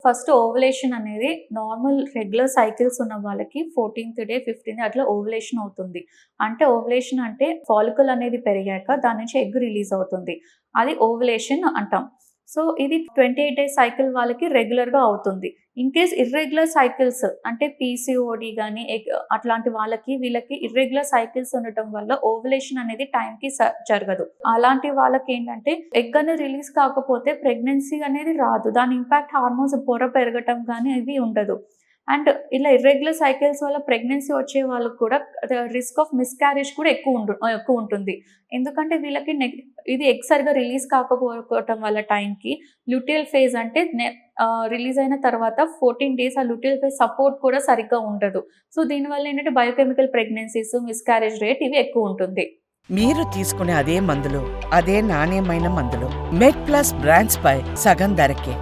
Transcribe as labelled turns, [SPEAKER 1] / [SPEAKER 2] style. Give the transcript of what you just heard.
[SPEAKER 1] First ovulation అనేది normal regular cycles ఉన్న వాళ్ళకి 14థ్ డే, 15థ్ అట్లా ఓవులేషన్ అవుతుంది. అంటే ఓవులేషన్ అంటే ఫాలికల్ అనేది పెరిగాక దాని నుంచి ఎగ్ రిలీజ్ అవుతుంది. అది ఓవులేషన్ అంటాం. సో, ఇది 28 డేస్ సైకిల్ వాళ్ళకి రెగ్యులర్‌గా అవుతుంది. ఇన్‌కేస్ ఇర్రెగ్యులర్ సైకిల్స్ అంటే పీసీఓడీ గాని, అట్లాంటి వాళ్ళకి వీళ్ళకి ఇర్రెగ్యులర్ సైకిల్స్ ఉండటం వల్ల ఓవులేషన్ అనేది టైంకి జరగదు. అలాంటి వాళ్ళకేంటంటే ఎగ్ అనేది రిలీజ్ కాకపోతే ప్రెగ్నెన్సీ అనేది రాదు. దాని ఇంపాక్ట్ హార్మోన్స్ పొర పెరగటం గాని ఇవి ఉండదు. అండ్ ఇలా ఇర్రెగ్యులర్ సైకిల్స్ వల్ల ప్రెగ్నెన్సీ వచ్చే వాళ్ళకి కూడా రిస్క్ ఆఫ్ మిస్‌క్యారేజ్ కూడా ఎక్కువుంటుంది. ఎందుకంటే వీళ్ళకి ఇది ఎగ్ సరిగ్గా రిలీజ్ కాకపోవటం వల్ల టైంకి ల్యూటియల్ ఫేజ్ అంటే రిలీజ్ అయిన తర్వాత 14 డేస్ ఆ ల్యూటియల్ ఫేజ్ సపోర్ట్ కూడా సరిగ్గా ఉండదు. సో, దీనివల్ల ఏంటంటే బయోకెమికల్ ప్రెగ్నెన్సీస్, మిస్‌క్యారేజ్ రేట్ ఇవి ఎక్కువుంటుంది.
[SPEAKER 2] మీరు తీసుకునే అదే మందులు, అదే నాణ్యమైన మందులు మెడ్ ప్లస్ బ్రాండ్స్ పై సగం ధరకే.